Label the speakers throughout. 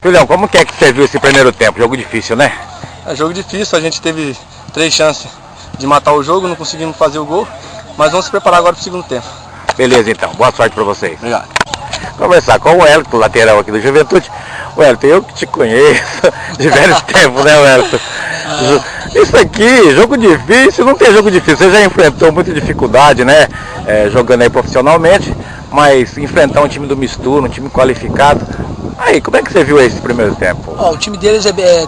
Speaker 1: Julião, como que é que você viu esse primeiro tempo? Jogo difícil, né?
Speaker 2: É jogo difícil, a gente teve 3 chances de matar o jogo, não conseguimos fazer o gol, mas vamos se preparar agora para o segundo tempo.
Speaker 1: Beleza então, boa sorte para vocês.
Speaker 2: Obrigado.
Speaker 1: Conversar com o Wellington, lateral aqui do Juventude. Wellington, eu que te conheço de velhos tempos, né, Wellington? Isso aqui, jogo difícil, não tem jogo difícil, você já enfrentou muita dificuldade, né, jogando aí profissionalmente, mas enfrentar um time do Mistura, um time qualificado, aí, como é que você viu esse primeiro tempo?
Speaker 3: O time deles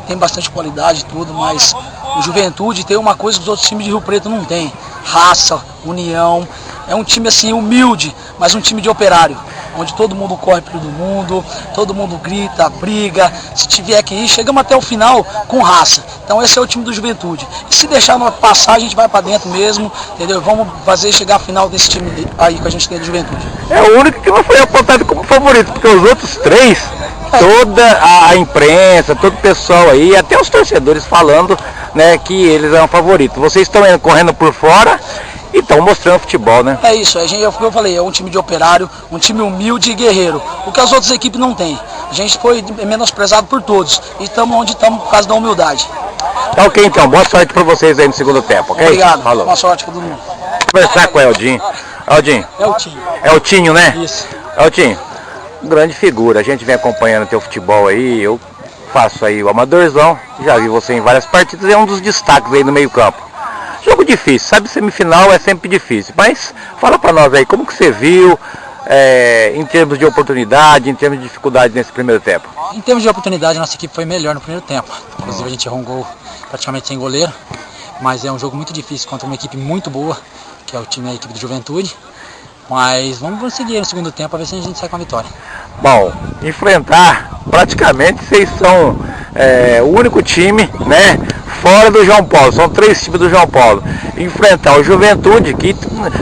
Speaker 3: tem bastante qualidade e tudo, mas o Juventude tem uma coisa que os outros times de Rio Preto não tem: raça, união. É um time assim humilde, mas um time de operário, onde todo mundo corre por todo mundo, todo mundo grita, briga. Se tiver que ir, chegamos até o final com raça. Então esse é o time do Juventude. E se deixar nós passar, a gente vai para dentro mesmo, entendeu? Vamos fazer chegar a final desse time aí que a gente tem do Juventude.
Speaker 1: É o único que não foi apontado como favorito, porque os outros três, toda a imprensa, todo o pessoal aí, até os torcedores falando, né, que eles eram favoritos. Vocês estão correndo por fora e estão mostrando futebol, né?
Speaker 3: É isso, eu falei, é um time de operário, um time humilde e guerreiro, o que as outras equipes não têm. A gente foi menosprezado por todos e estamos onde estamos por causa da humildade.
Speaker 1: Tá ok então, boa sorte para vocês aí no segundo tempo, ok?
Speaker 3: Obrigado,
Speaker 1: falou.
Speaker 3: Boa sorte para todo mundo.
Speaker 1: Conversar com o Eldinho. Eldinho.
Speaker 3: É o time.
Speaker 1: É o Tinho, né?
Speaker 3: Isso.
Speaker 1: Eldinho, grande figura, a gente vem acompanhando teu futebol aí, eu faço aí o amadorzão, já vi você em várias partidas, é um dos destaques aí no meio campo. Jogo difícil, sabe, semifinal é sempre difícil, mas fala pra nós aí, como que você viu em termos de oportunidade, em termos de dificuldade nesse primeiro tempo?
Speaker 3: Em termos de oportunidade, nossa equipe foi melhor no primeiro tempo. Inclusive a gente errou um gol praticamente sem goleiro, mas é um jogo muito difícil contra uma equipe muito boa, que é a equipe do Juventude. Mas vamos seguir no segundo tempo para ver se a gente sai com a vitória.
Speaker 1: Bom, enfrentar, praticamente vocês são o único time, né, fora do João Paulo, são 3 times do João Paulo. Enfrentar o Juventude, que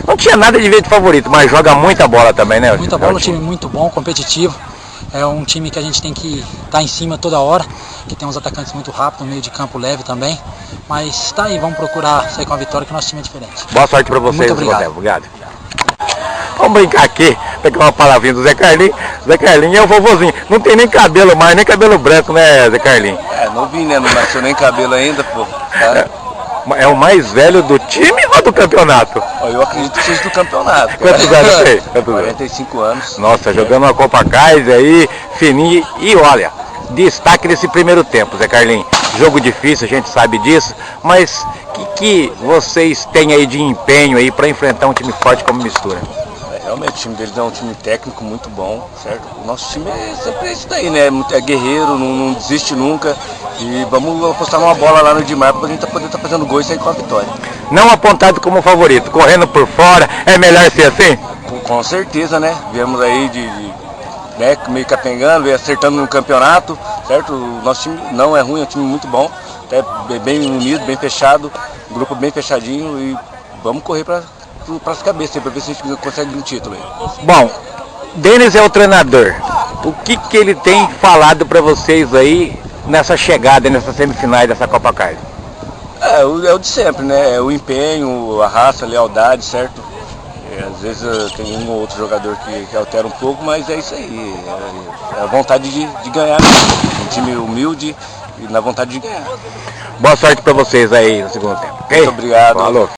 Speaker 1: não tinha nada de ver de favorito, mas joga muita bola também, né?
Speaker 3: Muita bola, um time muito bom, competitivo. É um time que a gente tem que estar em cima toda hora, que tem uns atacantes muito rápidos, meio de campo leve também. Mas tá aí, vamos procurar sair com a vitória, que o nosso time é diferente.
Speaker 1: Boa sorte para vocês.
Speaker 3: Muito obrigado.
Speaker 1: Obrigado. Vamos brincar aqui, pegar uma palavrinha do Zé Carlinho. Zé Carlinho é o vovozinho. Não tem nem cabelo mais, nem cabelo branco, né, Zé Carlinho?
Speaker 2: Novinho, né? Não nasceu nem cabelo ainda, pô. Tá?
Speaker 1: É o mais velho do time ou do campeonato?
Speaker 2: Eu acredito que seja do campeonato.
Speaker 1: Quantos anos tem?
Speaker 2: 45 anos.
Speaker 1: Nossa, jogando uma Copa Kaiser aí, fininho. E olha, destaque desse primeiro tempo, Zé Carlinho. Jogo difícil, a gente sabe disso, mas que vocês têm aí de empenho aí para enfrentar um time forte como Mistura?
Speaker 2: Realmente o time deles é um time técnico muito bom, certo? O nosso time é sempre isso daí, né? É guerreiro, não desiste nunca. E vamos apostar numa bola lá no Edmar para a gente poder estar fazendo gol e sair com a vitória.
Speaker 1: Não apontado como favorito, correndo por fora, é melhor ser assim?
Speaker 2: Com certeza, né? Viemos aí né, meio capengando, acertando no campeonato, certo? O nosso time não é ruim, é um time muito bom, é bem unido, bem fechado, grupo bem fechadinho e vamos correr para as cabeças para ver se a gente consegue um título aí.
Speaker 1: Bom, Denis é o treinador. O que ele tem falado para vocês aí nessa chegada, nessas semifinais dessa Copa Kaiser?
Speaker 2: É o de sempre, né? É o empenho, a raça, a lealdade, certo? Às vezes tem um ou outro jogador que altera um pouco, mas é isso aí. É a vontade de ganhar. Um time humilde e na vontade de ganhar.
Speaker 1: Boa sorte para vocês aí no segundo tempo, ok?
Speaker 2: Muito obrigado.
Speaker 1: Falou.